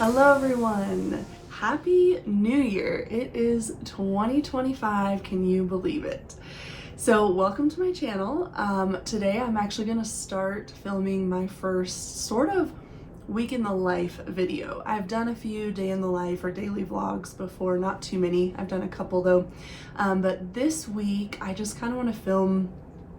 Hello everyone! Happy New Year! It is 2025, can you believe it? So welcome to my channel. Today I'm actually going to start filming my first sort of week in the life video. I've done a few day in the life or daily vlogs before, not too many. I've done a couple though. But this week I just kind of want to film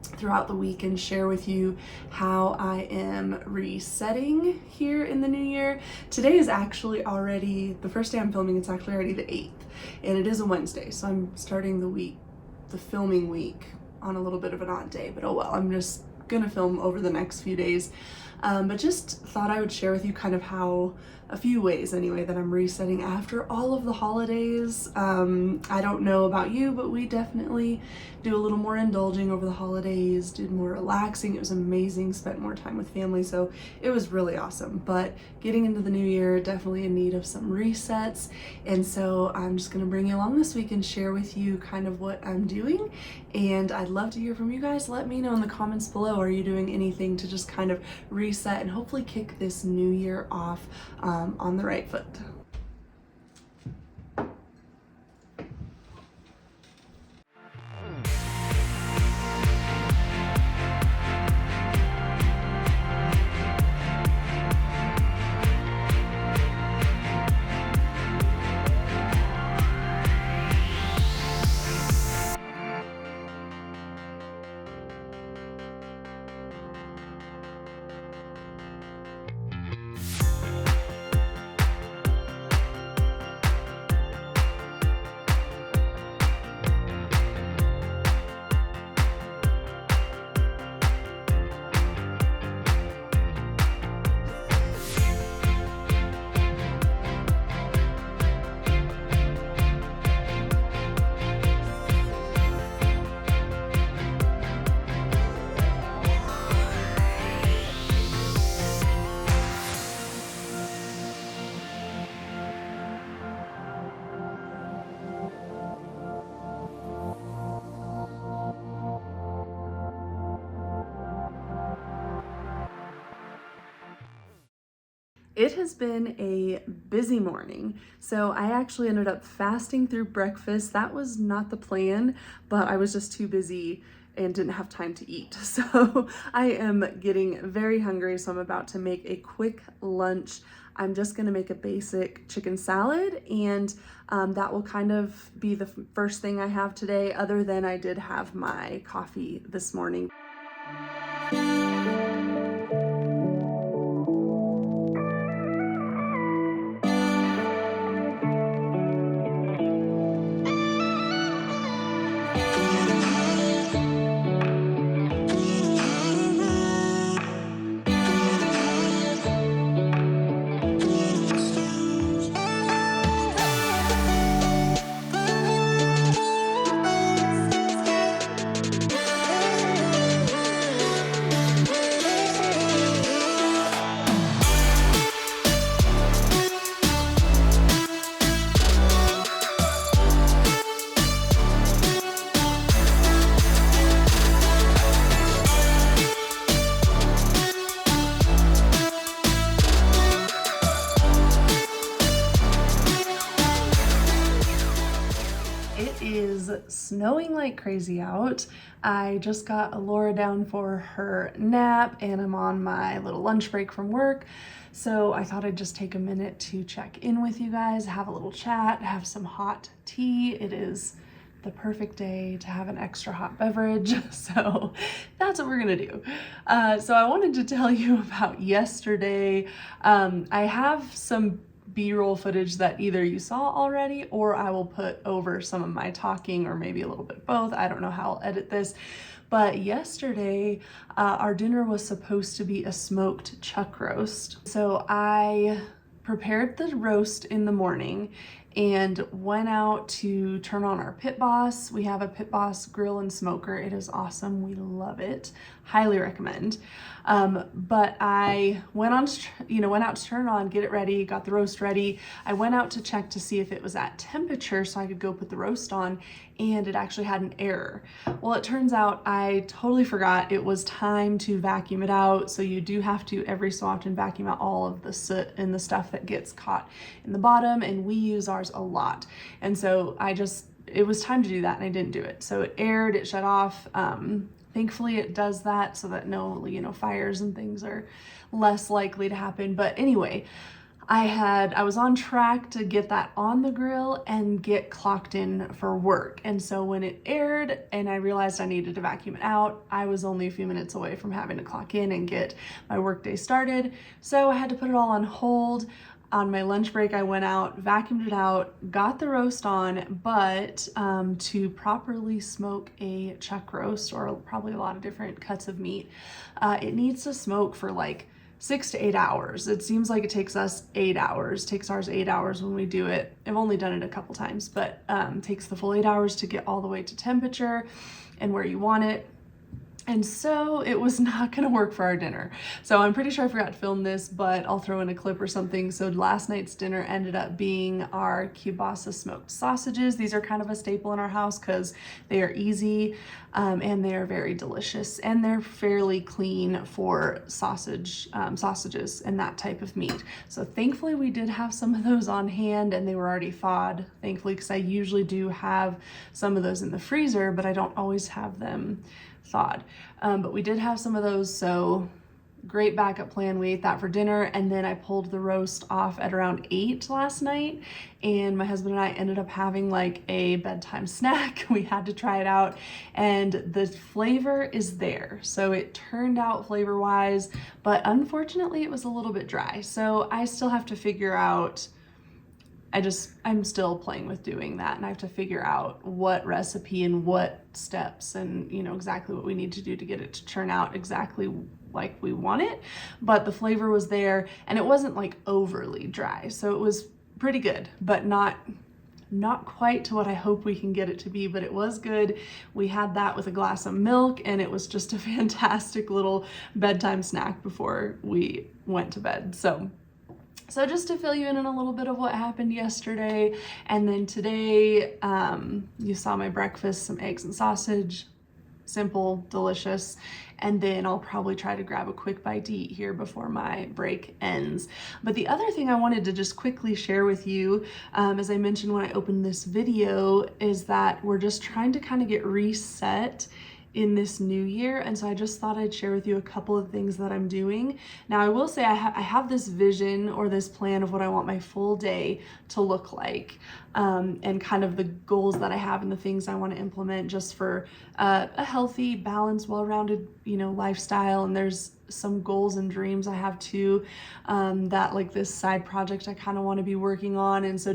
throughout the week and share with you how I am resetting here in the new year. Today is actually already, the first day I'm filming, it's actually already the 8th, and it is a Wednesday, so I'm starting the filming week on a little bit of an odd day, but oh well, I'm just gonna film over the next few days. But just thought I would share with you kind of how, a few ways anyway, that I'm resetting after all of the holidays. I don't know about you, but we definitely do a little more indulging over the holidays, did more relaxing. It was amazing, spent more time with family, so it was really awesome. But getting into the new year, definitely in need of some resets. And so I'm just gonna bring you along this week and share with you kind of what I'm doing. And I'd love to hear from you guys. Let me know in the comments below, are you doing anything to just kind of reset and hopefully kick this new year off on the right foot. It has been a busy morning. So I actually ended up fasting through breakfast. That was not the plan, but I was just too busy and didn't have time to eat. So I am getting very hungry, so I'm about to make a quick lunch. I'm just gonna make a basic chicken salad, and that will kind of be the first thing I have today, other than I did have my coffee this morning. Snowing like crazy out. I just got Alora down for her nap and I'm on my little lunch break from work. So I thought I'd just take a minute to check in with you guys, have a little chat, have some hot tea. It is the perfect day to have an extra hot beverage. So that's what we're gonna do. So I wanted to tell you about yesterday. I have some B-roll footage that either you saw already or I will put over some of my talking, or maybe a little bit both. I don't know how I'll edit this. But yesterday, our dinner was supposed to be a smoked chuck roast. So I prepared the roast in the morning, and went out to turn on our Pit Boss. We have a Pit Boss grill and smoker. It is awesome. We love it. Highly recommend. But I went out to turn it on, get it ready, got the roast ready. I went out to check to see if it was at temperature so I could go put the roast on, and it actually had an error. Well, it turns out I totally forgot it was time to vacuum it out. So you do have to every so often vacuum out all of the soot and the stuff that gets caught in the bottom, and we use ours a lot. And so it was time to do that and I didn't do it. So it aired, it shut off. Thankfully it does that so that no, fires and things are less likely to happen. But anyway, I was on track to get that on the grill and get clocked in for work. And so when it aired and I realized I needed to vacuum it out, I was only a few minutes away from having to clock in and get my workday started. So I had to put it all on hold. On my lunch break, I went out, vacuumed it out, got the roast on, but to properly smoke a chuck roast, or probably a lot of different cuts of meat, it needs to smoke for like 6 to 8 hours. It seems like it takes us 8 hours. Takes ours 8 hours when we do it. I've only done it a couple times, but takes the full 8 hours to get all the way to temperature and where you want it. And so it was not gonna work for our dinner. So I'm pretty sure I forgot to film this, but I'll throw in a clip or something. So last night's dinner ended up being our kielbasa smoked sausages. These are kind of a staple in our house because they are easy and they are very delicious, and they're fairly clean for sausages and that type of meat. So thankfully we did have some of those on hand, and they were already thawed, thankfully, because I usually do have some of those in the freezer, but I don't always have them thawed. But we did have some of those, so great backup plan. We ate that for dinner, and then I pulled the roast off at around 8 last night, and my husband and I ended up having like a bedtime snack. We had to try it out, and the flavor is there. So it turned out flavor wise, but unfortunately it was a little bit dry. So I still have to figure out, I'm still playing with doing that, and I have to figure out what recipe and what steps and exactly what we need to do to get it to turn out exactly like we want it. But the flavor was there, and it wasn't like overly dry, so it was pretty good, but not quite to what I hope we can get it to be, but it was good. We had that with a glass of milk, and it was just a fantastic little bedtime snack before we went to bed. So just to fill you in on a little bit of what happened yesterday, and then today, you saw my breakfast, some eggs and sausage, simple, delicious, and then I'll probably try to grab a quick bite to eat here before my break ends. But the other thing I wanted to just quickly share with you, as I mentioned when I opened this video, is that we're just trying to kind of get reset in this new year, and so I just thought I'd share with you a couple of things that I'm doing. Now I will say I have this vision or this plan of what I want my full day to look like, and kind of the goals that I have and the things I want to implement just for a healthy, balanced, well-rounded lifestyle. And there's some goals and dreams I have too, that like this side project I kind of want to be working on. And so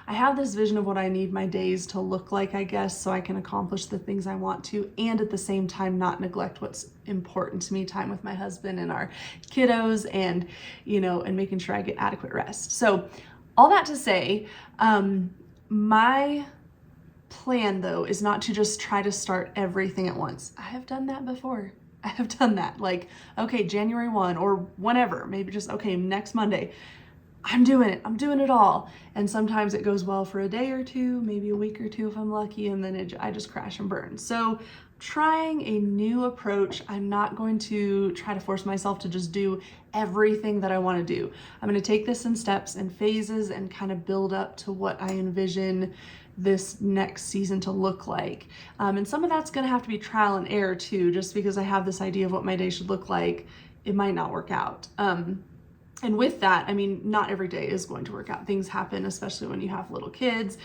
I have this vision of what I need my days to look like, I guess, so I can accomplish the things I want to, and at the same time not neglect what's important to me, time with my husband and our kiddos, and and making sure I get adequate rest. So all that to say, my plan though is not to just try to start everything at once. I have done that before. I have done that, like, okay, January 1 or whenever, maybe just, okay, next Monday, I'm doing it all. And sometimes it goes well for a day or two, maybe a week or two if I'm lucky, and then I just crash and burn. So trying a new approach. I'm not going to try to force myself to just do everything that I want to do. I'm going to take this in steps and phases and kind of build up to what I envision this next season to look like. And some of that's going to have to be trial and error too, just because I have this idea of what my day should look like. It might not work out. And with that, I mean, not every day is going to work out. Things happen, especially when you have little kids.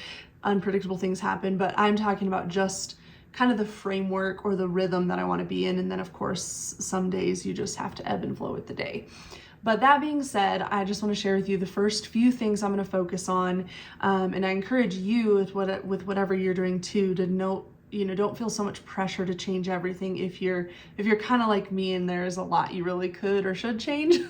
Unpredictable things happen, but I'm talking about just kind of the framework or the rhythm that I want to be in. And then of course, some days you just have to ebb and flow with the day. But that being said, I just want to share with you the first few things I'm going to focus on. And I encourage you with whatever you're doing too, to note, don't feel so much pressure to change everything. If you're kind of like me and there's a lot you really could or should change,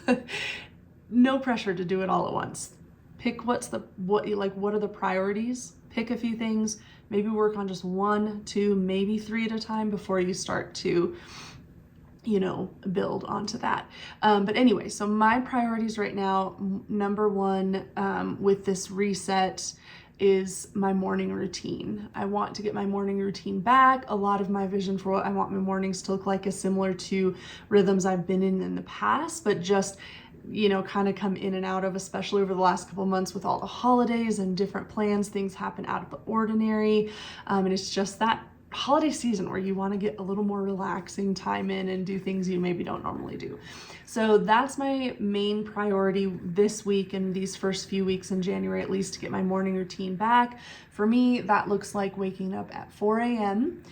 no pressure to do it all at once. pick what are the priorities, pick a few things, maybe work on just 1, 2, maybe 3 at a time before you start to, you know, build onto that. But anyway, so my priorities right now, number 1, with this reset is my morning routine. I want to get my morning routine back. A lot of my vision for what I want my mornings to look like is similar to rhythms I've been in the past, but just, you know, kind of come in and out of, especially over the last couple months with all the holidays and different plans. Things happen out of the ordinary. And it's just that holiday season where you want to get a little more relaxing time in and do things you maybe don't normally do. So that's my main priority this week and these first few weeks in January, at least, to get my morning routine back. For me, that looks like waking up at 4 a.m.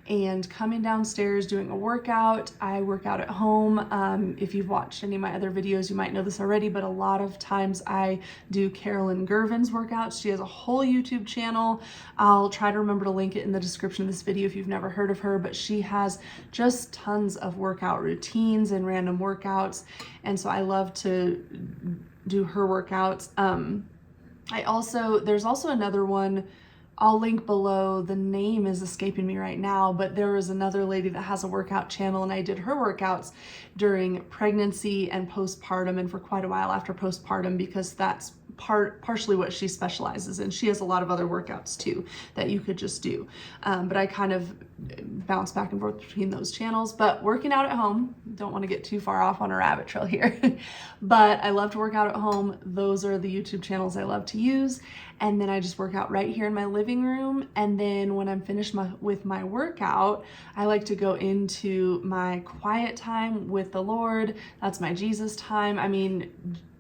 and coming downstairs, doing a workout. I work out at home. If you've watched any of my other videos, you might know this already, but a lot of times I do Carolyn Gervin's workouts. She has a whole YouTube channel. I'll try to remember to link it in the description of this video if you've never heard of her, but she has just tons of workout routines and random workouts. And so I love to do her workouts. There's also another one I'll link below. The name is escaping me right now, but there was another lady that has a workout channel, and I did her workouts during pregnancy and postpartum, and for quite a while after postpartum, because that's partially what she specializes in. She has a lot of other workouts too that you could just do. But I kind of bounce back and forth between those channels. But working out at home, don't want to get too far off on a rabbit trail here, but I love to work out at home. Those are the YouTube channels I love to use. And then I just work out right here in my living room. And then when I'm finished with my workout, I like to go into my quiet time with the Lord. That's my Jesus time. I mean,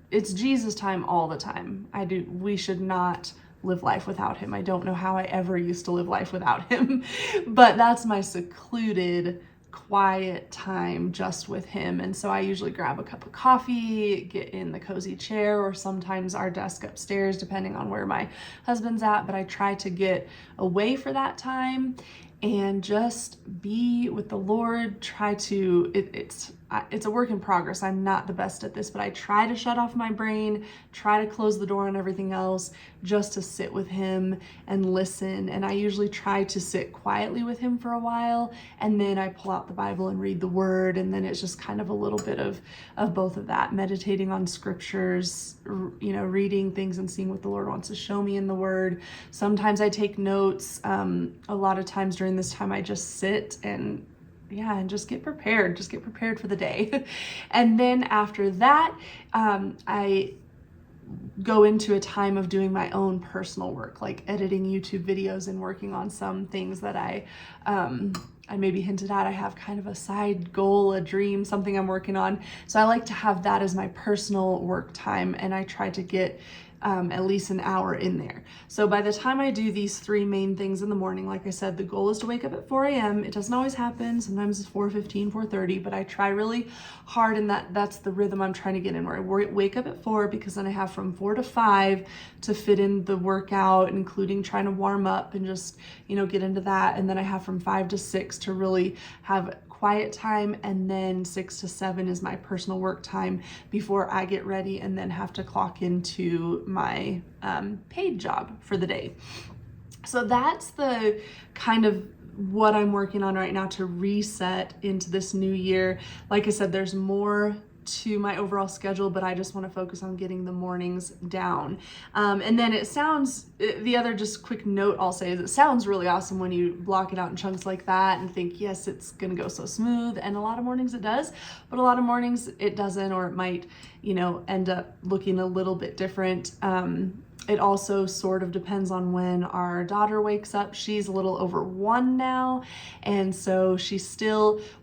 it's Jesus time all the time. We should not live life without him. I don't know how I ever used to live life without him, but that's my secluded, quiet time just with him. And so I usually grab a cup of coffee, get in the cozy chair, or sometimes our desk upstairs, depending on where my husband's at. But I try to get away for that time and just be with the Lord. It's a work in progress. I'm not the best at this, but I try to shut off my brain, try to close the door on everything else, just to sit with him and listen. And I usually try to sit quietly with him for a while, and then I pull out the Bible and read the word. And then it's just kind of a little bit of both of that, meditating on scriptures, you know, reading things and seeing what the Lord wants to show me in the word. Sometimes I take notes. A lot of times during this time, I just sit and just get prepared for the day. And then after that, I go into a time of doing my own personal work, like editing YouTube videos and working on some things that I maybe hinted at. I have kind of a side goal, a dream, something I'm working on. So I like to have that as my personal work time, and I try to get at least an hour in there. So by the time I do these 3 main things in the morning, like I said, the goal is to wake up at 4 a.m. It doesn't always happen. Sometimes it's 4:15, 4:30, but I try really hard, and that's the rhythm I'm trying to get in, where I wake up at 4, because then I have from 4 to 5 to fit in the workout, including trying to warm up and just, you know, get into that. And then I have from 5 to 6 to really have quiet time, and then 6 to 7 is my personal work time before I get ready and then have to clock into my paid job for the day. So that's the kind of what I'm working on right now to reset into this new year. Like I said, there's more to my overall schedule, but I just want to focus on getting the mornings down. And then the other just quick note I'll say is it sounds really awesome when you block it out in chunks like that and think, yes, it's going to go so smooth. And a lot of mornings it does, but a lot of mornings it doesn't, or it might, you know, end up looking a little bit different. It also sort of depends on when our daughter wakes up. She's a little over 1 now, and so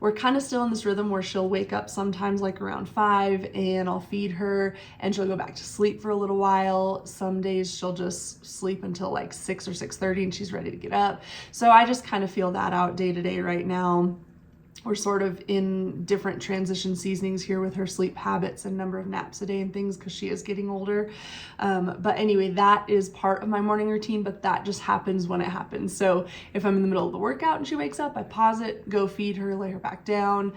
we're kind of still in this rhythm where she'll wake up sometimes like around 5, and I'll feed her and she'll go back to sleep for a little while. Some days she'll just sleep until like 6 or 6:30 and she's ready to get up. So I just kind of feel that out day to day right now. We're sort of in different transition seasonings here with her sleep habits and number of naps a day and things, because she is getting older. But anyway, that is part of my morning routine, but that just happens when it happens. So if I'm in the middle of the workout and she wakes up, I pause it, go feed her, lay her back down.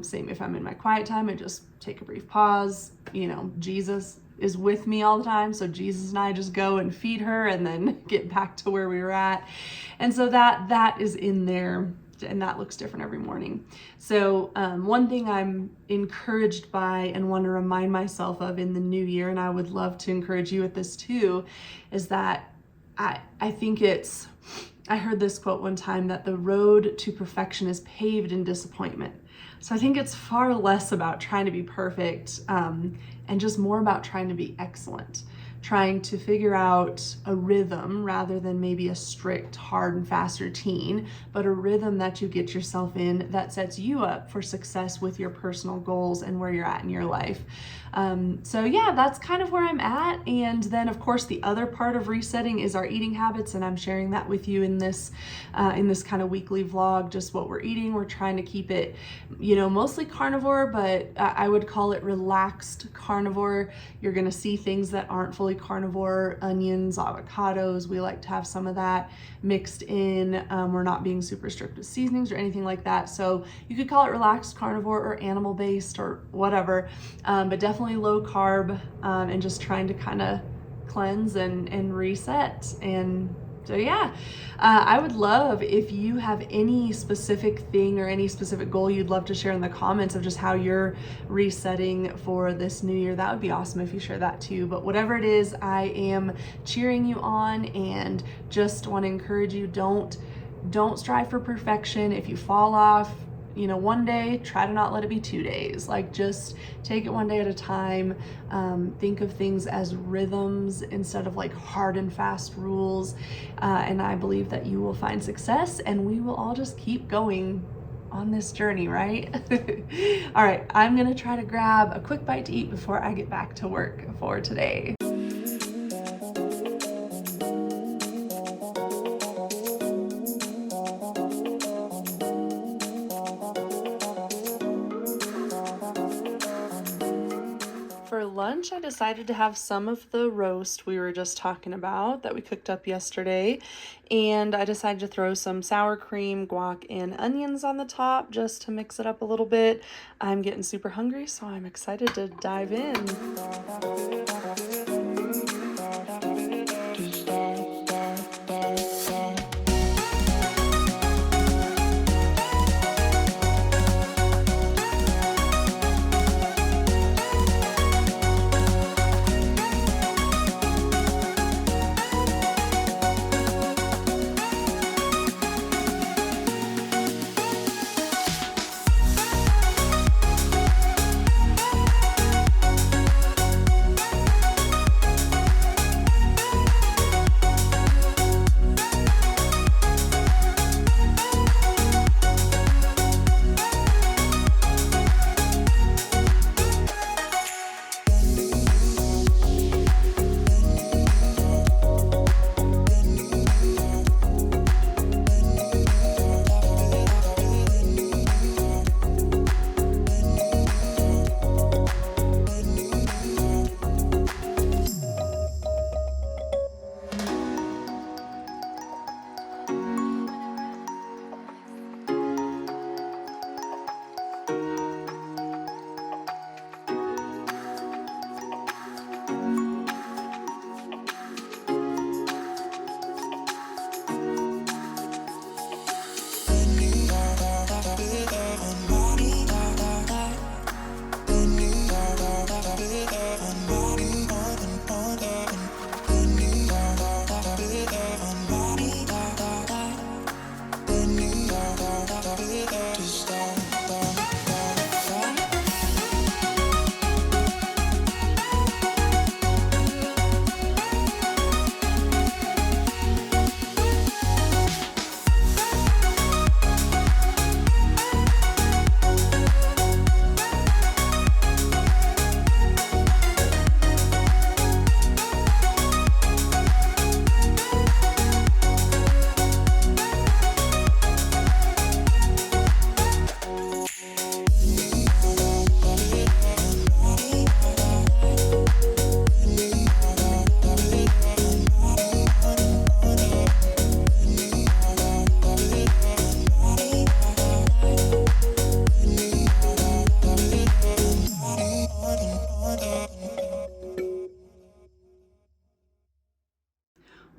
Same if I'm in my quiet time, I just take a brief pause. You know, Jesus is with me all the time. So Jesus and I just go and feed her and then get back to where we were at. And so that is in there, and that looks different every morning. So one thing I'm encouraged by and want to remind myself of in the new year, and I would love to encourage you with this too, is that I think I heard this quote one time, that the road to perfection is paved in disappointment. So I think it's far less about trying to be perfect and just more about trying to be excellent, trying to figure out a rhythm rather than maybe a strict, hard and fast routine, but a rhythm that you get yourself in that sets you up for success with your personal goals and where you're at in your life. So yeah, that's kind of where I'm at. And then of course the other part of resetting is our eating habits, and I'm sharing that with you in this kind of weekly vlog, just what we're eating. We're trying to keep it, mostly carnivore, but I would call it relaxed carnivore. You're gonna see things that aren't fully carnivore, onions, avocados. We like to have some of that mixed in. We're not being super strict with seasonings or anything like that. So you could call it relaxed carnivore or animal based or whatever, but definitely low carb, and just trying to kind of cleanse and reset. And so yeah, I would love if you have any specific thing or any specific goal you'd love to share in the comments of just how you're resetting for this new year. That would be awesome if you share that too. But whatever it is, I am cheering you on and just want to encourage you, don't strive for perfection. If you fall off, one day, try to not let it be 2 days. Like, just take it one day at a time. Think of things as rhythms instead of like hard and fast rules. And I believe that you will find success, and we will all just keep going on this journey, right? All right, I'm gonna try to grab a quick bite to eat before I get back to work for today. For lunch, I decided to have some of the roast we were just talking about that we cooked up yesterday, and I decided to throw some sour cream, guac, and onions on the top just to mix it up a little bit. I'm getting super hungry, so I'm excited to dive in.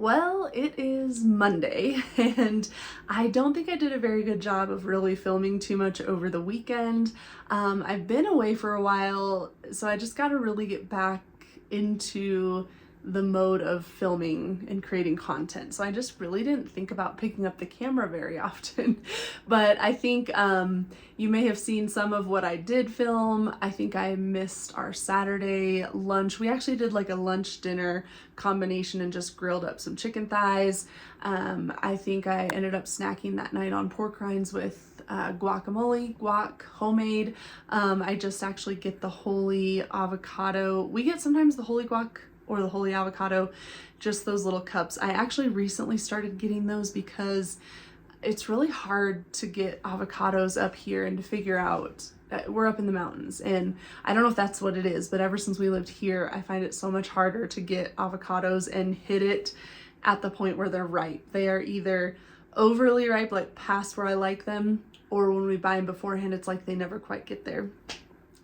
Well, it is Monday, and I don't think I did a very good job of really filming too much over the weekend. I've been away for a while, so I just got to really get back into the mode of filming and creating content. So I just really didn't think about picking up the camera very often. But I think you may have seen some of what I did film. I think I missed our Saturday lunch. We actually did like a lunch dinner combination and just grilled up some chicken thighs. I think I ended up snacking that night on pork rinds with guacamole, guac, homemade. I just actually get the holy avocado. We get sometimes the holy guac or the holy avocado, just those little cups. I actually recently started getting those because it's really hard to get avocados up here and to figure out. We're up in the mountains, and I don't know if that's what it is, but ever since we lived here, I find it so much harder to get avocados and hit it at the point where they're ripe. They are either overly ripe, like past where I like them, or when we buy them beforehand, it's like they never quite get there.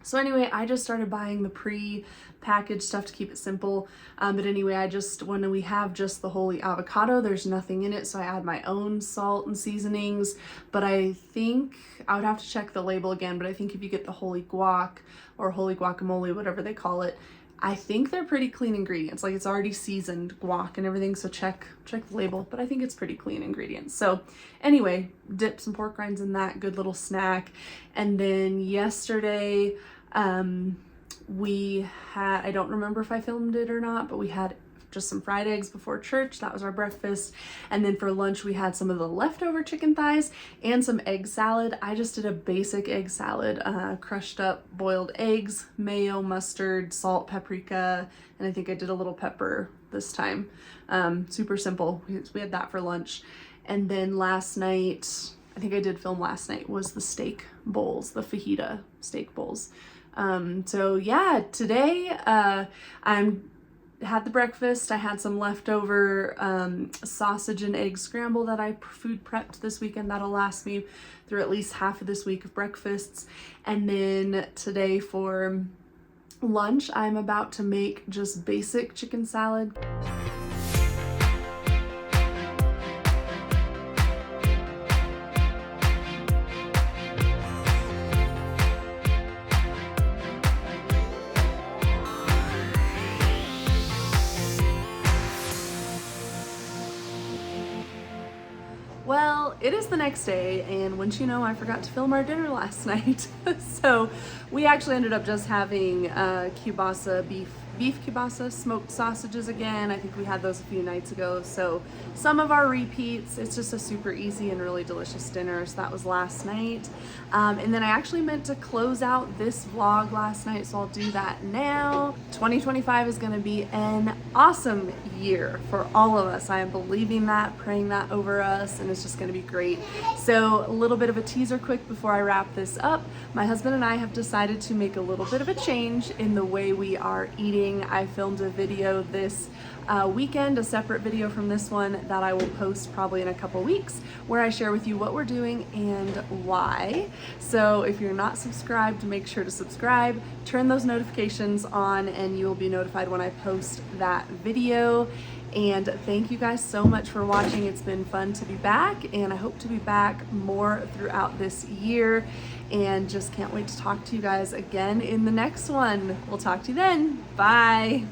So anyway, I just started buying the pre-packaged stuff to keep it simple. But anyway, when we have just the holy avocado, there's nothing in it, so I add my own salt and seasonings. But I think, I would have to check the label again, but I think if you get the holy guac or holy guacamole, whatever they call it, I think they're pretty clean ingredients. Like, it's already seasoned guac and everything, so check the label, but I think it's pretty clean ingredients. So anyway, dip some pork rinds in that, good little snack. And then yesterday, we had, I don't remember if I filmed it or not, but we had just some fried eggs before church. That was our breakfast. And then for lunch, we had some of the leftover chicken thighs and some egg salad. I just did a basic egg salad, crushed up boiled eggs, mayo, mustard, salt, paprika, and I think I did a little pepper this time. Super simple. We had that for lunch. And then last night, I think I did film last night, was the steak bowls, the fajita steak bowls. So yeah, today, had the breakfast. I had some leftover sausage and egg scramble that I food prepped this weekend that'll last me through at least half of this week of breakfasts. And then today for lunch, I'm about to make just basic chicken salad. Well, it is the next day, and once you know, I forgot to film our dinner last night. So we actually ended up just having kielbasa beef kielbasa smoked sausages again. I think we had those a few nights ago. So some of our repeats. It's just a super easy and really delicious dinner. So that was last night. And then I actually meant to close out this vlog last night, so I'll do that now. 2025 is going to be an awesome year for all of us. I am believing that, praying that over us, and it's just going to be great. So a little bit of a teaser quick before I wrap this up. My husband and I have decided to make a little bit of a change in the way we are eating. I filmed a video this weekend, a separate video from this one that I will post probably in a couple weeks, where I share with you what we're doing and why. So if you're not subscribed, make sure to subscribe, turn those notifications on, and you will be notified when I post that video. And thank you guys so much for watching. It's been fun to be back, and I hope to be back more throughout this year, and just can't wait to talk to you guys again in the next one. We'll talk to you then. Bye.